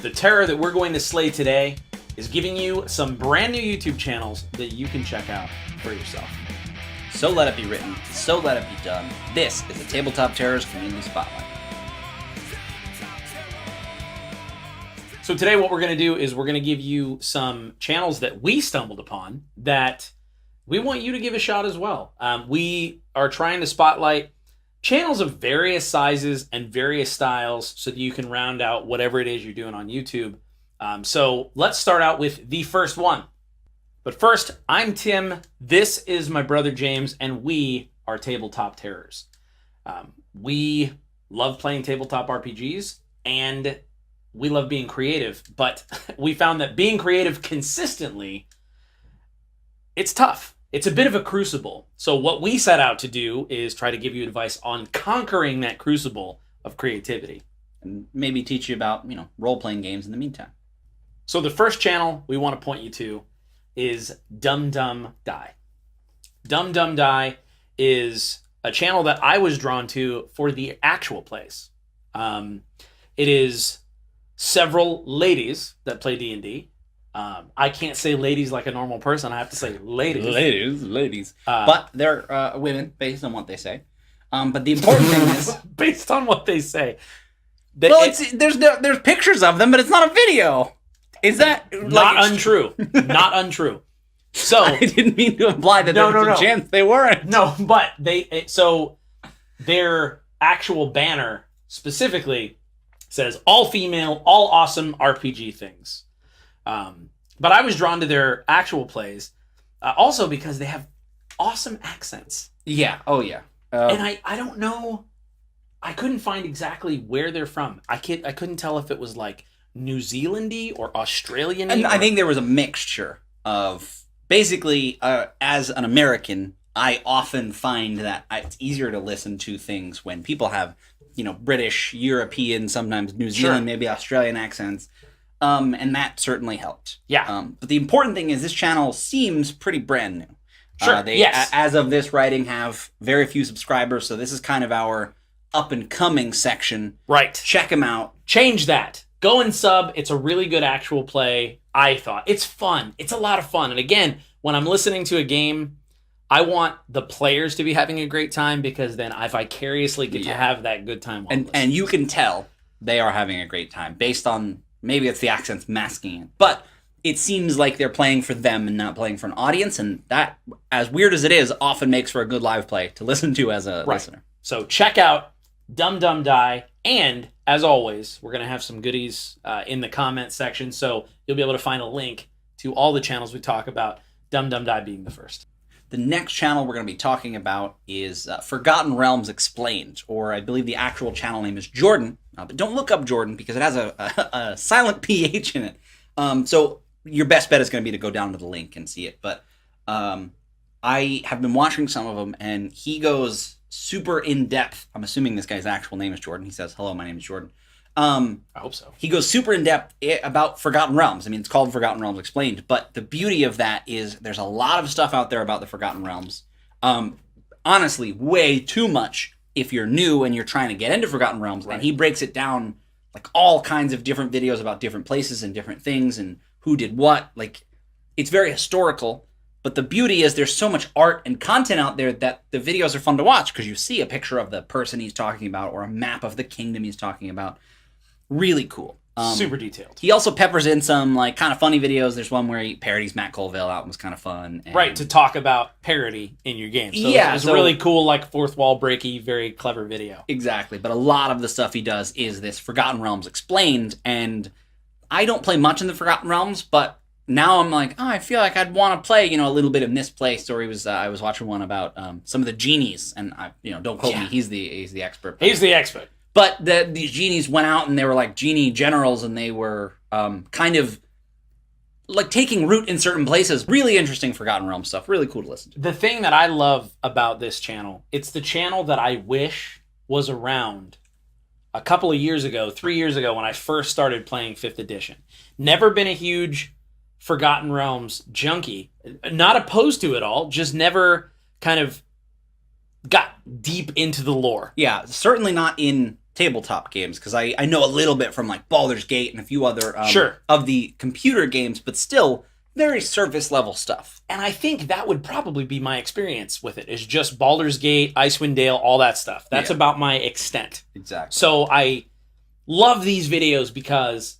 The terror that we're going to slay today is giving you some brand new YouTube channels that you can check out for yourself. So let it be written, so let it be done. This is the Tabletop Terrors Community Spotlight. So today what we're going to do is we're going to give you some channels that we stumbled upon that we want you to give a shot as well. We are trying to spotlight channels of various sizes and various styles so that you can round out whatever it is you're doing on YouTube. So let's start out with the first one. But first, I'm Tim, this is my brother James, and we are Tabletop Terrors. We love playing tabletop RPGs, and we love being creative, but we found that being creative consistently, it's tough. It's a bit of a crucible. So what we set out to do is try to give you advice on conquering that crucible of creativity. And maybe teach you about, role-playing games in the meantime. So the first channel we want to point you to is Dum Dum Die. Dum Dum Die is a channel that I was drawn to for the actual plays. It is several ladies that play D&D. I can't say ladies like a normal person. I have to say ladies. Ladies. But they're women, based on what they say. But the important thing is... based on what they say. There's pictures of them, but it's not a video. Is that... Not untrue. Not untrue. So... I didn't mean to imply that there was a chance they weren't. No, but so their actual banner specifically says all female, all awesome RPG things. But I was drawn to their actual plays, also because they have awesome accents. Yeah. Oh, yeah. And I don't know. I couldn't find exactly where they're from. I couldn't tell if it was like New Zealand-y or Australian-y. And I think there was a mixture of basically, as an American, I often find that it's easier to listen to things when people have, British, European, sometimes New Zealand, maybe Australian accents. And that certainly helped. Yeah. But the important thing is this channel seems pretty brand new. Sure. Yes. As of this writing, have very few subscribers, so this is kind of our up-and-coming section. Right. Check them out. Change that. Go and sub. It's a really good actual play, I thought. It's fun. It's a lot of fun. And again, when I'm listening to a game, I want the players to be having a great time because then I vicariously get to have that good time. And you can tell they are having a great time based on... Maybe it's the accents masking it. But it seems like they're playing for them and not playing for an audience. And that, as weird as it is, often makes for a good live play to listen to as a listener. So check out Dum Dum Die. And, as always, we're going to have some goodies in the comments section. So you'll be able to find a link to all the channels we talk about, Dum Dum Die being the first. The next channel we're going to be talking about is Forgotten Realms Explained, or I believe the actual channel name is Jordan. But don't look up Jordan because it has a silent PH in it. So your best bet is going to be to go down to the link and see it. But I have been watching some of them, and he goes super in-depth. I'm assuming this guy's actual name is Jordan. He says, hello, my name is Jordan. I hope so. He goes super in-depth about Forgotten Realms. I mean, it's called Forgotten Realms Explained, but the beauty of that is there's a lot of stuff out there about the Forgotten Realms. Honestly, way too much if you're new and you're trying to get into Forgotten Realms. Right. And he breaks it down, like, all kinds of different videos about different places and different things and who did what. Like, it's very historical, but the beauty is there's so much art and content out there that the videos are fun to watch because you see a picture of the person he's talking about or a map of the kingdom he's talking about. Really cool. Super detailed. He also peppers in some kind of funny videos. There's one where he parodies Matt Colville out and was kind of fun. And... Right, to talk about parody in your game. So yeah, it's a really cool, fourth wall breaky, very clever video. Exactly, but a lot of the stuff he does is this Forgotten Realms Explained, and I don't play much in the Forgotten Realms, but now I'm like, I feel like I'd want to play, a little bit of this place. Or I was watching one about some of the genies, and don't quote me, he's the expert. He's the expert. But these genies went out and they were like genie generals and they were kind of like taking root in certain places. Really interesting Forgotten Realms stuff. Really cool to listen to. The thing that I love about this channel, it's the channel that I wish was around a couple of years ago, 3 years ago when I first started playing 5th edition. Never been a huge Forgotten Realms junkie. Not opposed to it all, just never kind of got deep into the lore. Yeah, certainly not in tabletop games, because I know a little bit from like Baldur's Gate and a few other Sure. of the computer games, but still very surface level stuff. And I think that would probably be my experience with it, is just Baldur's Gate, Icewind Dale, all that stuff. That's about my extent. Exactly. So I love these videos because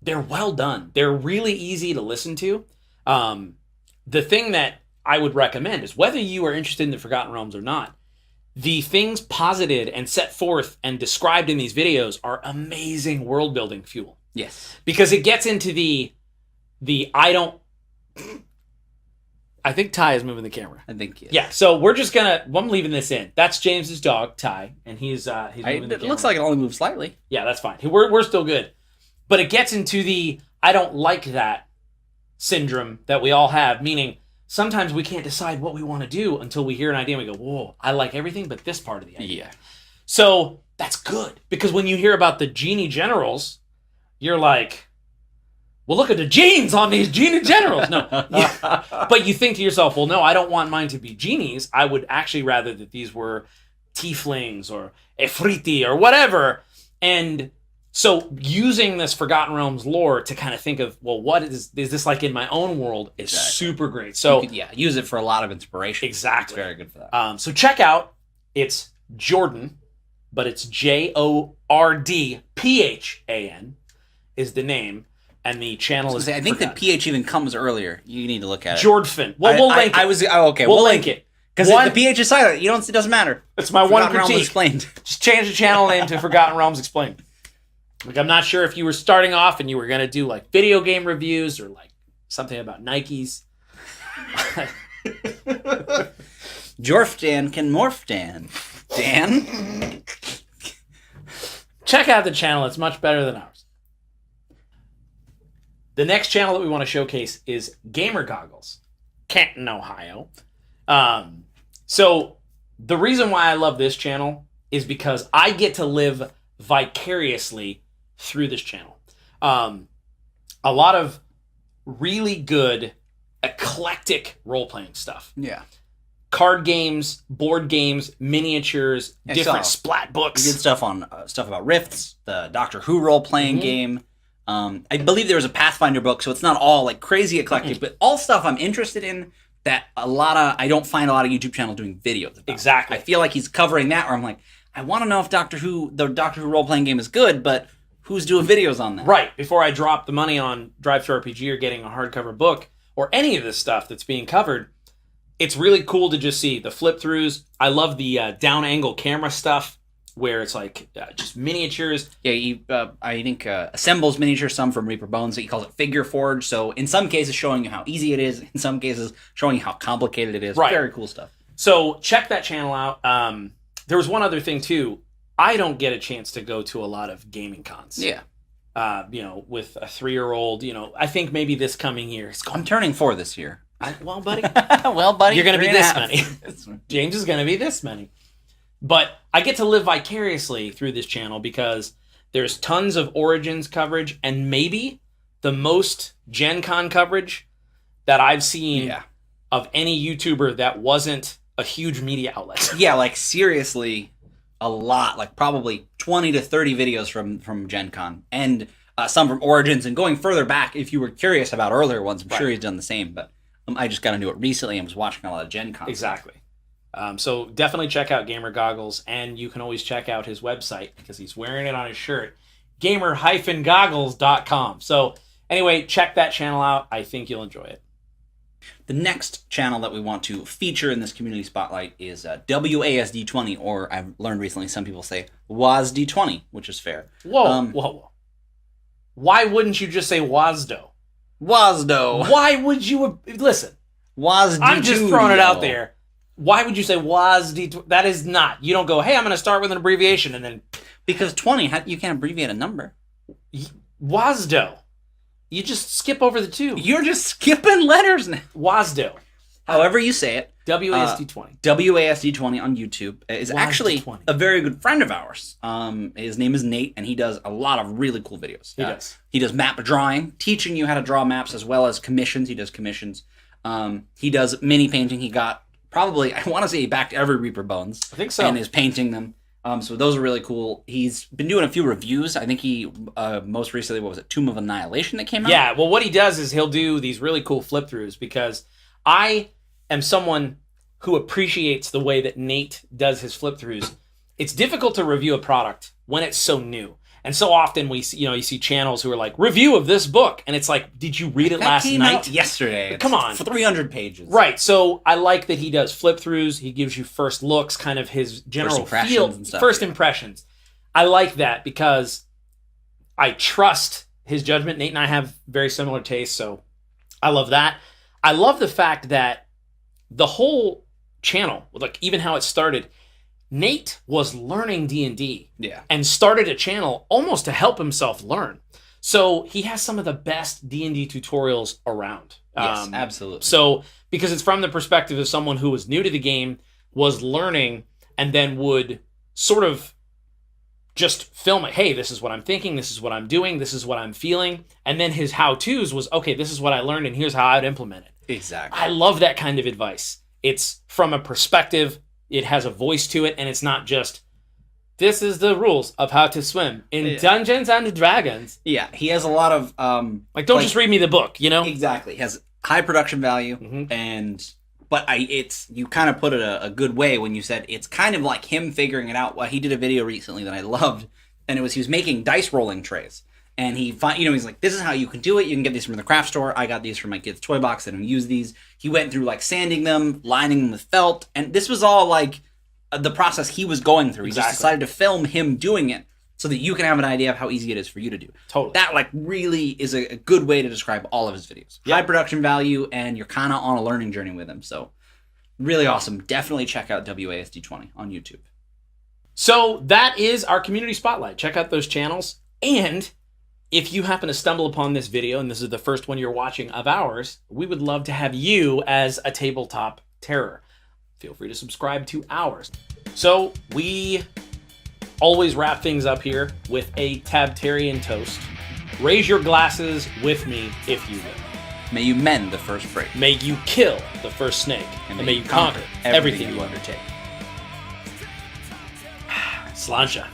they're well done. They're really easy to listen to. The thing that I would recommend is, whether you are interested in the Forgotten Realms or not, the things posited and set forth and described in these videos are amazing world building fuel. Yes. Because it gets into the I think Ty is moving the camera. I think yes. Yeah, so I'm leaving this in. That's James's dog, Ty, and he's moving the camera. It looks like it only moves slightly. Yeah, that's fine. We're still good. But it gets into the I don't like that syndrome that we all have, meaning sometimes we can't decide what we want to do until we hear an idea and we go, whoa, I like everything but this part of the idea. Yeah. So that's good, because when you hear about the genie generals, you're like, well, look at the genes on these genie generals. No. But you think to yourself, well, no, I don't want mine to be genies. I would actually rather that these were tieflings or efriti or whatever. And so using this Forgotten Realms lore to kind of think of, well, what is this like in my own world is super great. So you could, use it for a lot of inspiration. Exactly. It's very good for that. So check out, it's Jordan, but it's JORDPHAN is the name, and the channel is. I think the PH even comes earlier. You need to look at it. Jorphdan. Well, we'll link it. Okay. We'll link it. Because the PH is silent. It doesn't matter. It's my one critique. Explained. Just change the channel name to Forgotten Realms Explained. Like, I'm not sure if you were starting off and you were going to do like video game reviews or like something about Nikes. Jorphdan can morph Dan. Dan? Check out the channel. It's much better than ours. The next channel that we want to showcase is Gamer Goggles, Canton, Ohio. So the reason why I love this channel is because I get to live vicariously through this channel. A lot of really good, eclectic role-playing stuff. Yeah. Card games, board games, miniatures, different splat books. We did stuff on stuff about Rifts, the Doctor Who role-playing game. I believe there was a Pathfinder book, so it's not all like crazy eclectic, but all stuff I'm interested in that I don't find a lot of YouTube channels doing videos about. Exactly. I feel like he's covering that, or I'm like, I want to know if the Doctor Who role-playing game is good, but who's doing videos on that? Right. Before I drop the money on Drive-Thru-RPG or getting a hardcover book or any of this stuff that's being covered, it's really cool to just see the flip-throughs. I love the down-angle camera stuff where it's like just miniatures. Yeah, he, I think, assembles miniatures, some from Reaper Bones. He calls it figure forge. So in some cases showing you how easy it is, in some cases showing you how complicated it is. Right. Very cool stuff. So check that channel out. There was one other thing too. I don't get a chance to go to a lot of gaming cons. Yeah. With a 3-year-old, I think maybe this coming year. I'm turning 4 this year. Well, buddy. Well, buddy. You're going to be this 3.5. many. James is going to be this many. But I get to live vicariously through this channel because there's tons of Origins coverage and maybe the most Gen Con coverage that I've seen of any YouTuber that wasn't a huge media outlet. Yeah, like seriously, a lot. Like probably 20 to 30 videos from Gen Con. And some from Origins. And going further back, if you were curious about earlier ones, I'm sure he's done the same. But I just got into it recently and was watching a lot of Gen Con. Exactly. So definitely check out Gamer Goggles, and you can always check out his website because he's wearing it on his shirt, gamer-goggles.com. So anyway, check that channel out. I think you'll enjoy it. The next channel that we want to feature in this community spotlight is WASD20, or I've learned recently some people say WASD20, which is fair. Whoa. Why wouldn't you just say WASDO? WASDO. Why would you... Listen. WASD. I'm just throwing it out there. Why would you say WASD? That is not. You don't go, hey, I'm going to start with an abbreviation and then... Because 20, you can't abbreviate a number. WASDO. You just skip over the 2. You're just skipping letters now. WASDO. However you say it. WASD20. WASD20 on YouTube is actually WASD20. a very good friend of ours. His name is Nate, and he does a lot of really cool videos. He does map drawing, teaching you how to draw maps, as well as commissions. He does commissions. He does mini painting. He got probably, I want to say he backed every Reaper Bones. I think so. And is painting them. So those are really cool. He's been doing a few reviews. I think he most recently, what was it, Tomb of Annihilation that came out? Yeah, well, what he does is he'll do these really cool flip-throughs because I am someone who appreciates the way that Nate does his flip-throughs. It's difficult to review a product when it's so new. And so often you see channels who are like, review of this book. And it's like, did you read it last came night? Out yesterday. Come on. 300 pages. Right. So I like that he does flip-throughs. He gives you first looks, kind of his general feel. First impressions. I like that because I trust his judgment. Nate and I have very similar tastes, so I love that. I love the fact that the whole channel, like even how it started, Nate was learning D&D and started a channel almost to help himself learn. So he has some of the best D&D tutorials around. Yes, absolutely. So because it's from the perspective of someone who was new to the game, was learning, and then would sort of just film it. Hey, this is what I'm thinking. This is what I'm doing. This is what I'm feeling. And then his how-tos was, okay, this is what I learned, and here's how I'd implement it. Exactly. I love that kind of advice. It's from a perspective. It has a voice to it, and it's not just, this is the rules of how to swim in Dungeons and Dragons. Yeah, he has a lot of... don't just read me the book, you know? Exactly. He has high production value, but you kind of put it a good way when you said it's kind of like him figuring it out. Well, he did a video recently that I loved, and he was making dice rolling trays. And he's like, this is how you can do it. You can get these from the craft store. I got these from my kid's toy box. I don't use these. He went through like sanding them, lining them with felt. And this was all like the process he was going through. He just decided to film him doing it so that you can have an idea of how easy it is for you to do. Totally. That like really is a good way to describe all of his videos. Yep. High production value, and you're kind of on a learning journey with him. So really awesome. Definitely check out WASD20 on YouTube. So that is our community spotlight. Check out those channels. And if you happen to stumble upon this video, and this is the first one you're watching of ours, we would love to have you as a tabletop terror. Feel free to subscribe to ours. So we always wrap things up here with a Tabtarian toast. Raise your glasses with me, if you will. May you mend the first break. May you kill the first snake. And may you conquer everything you undertake. Sláinte.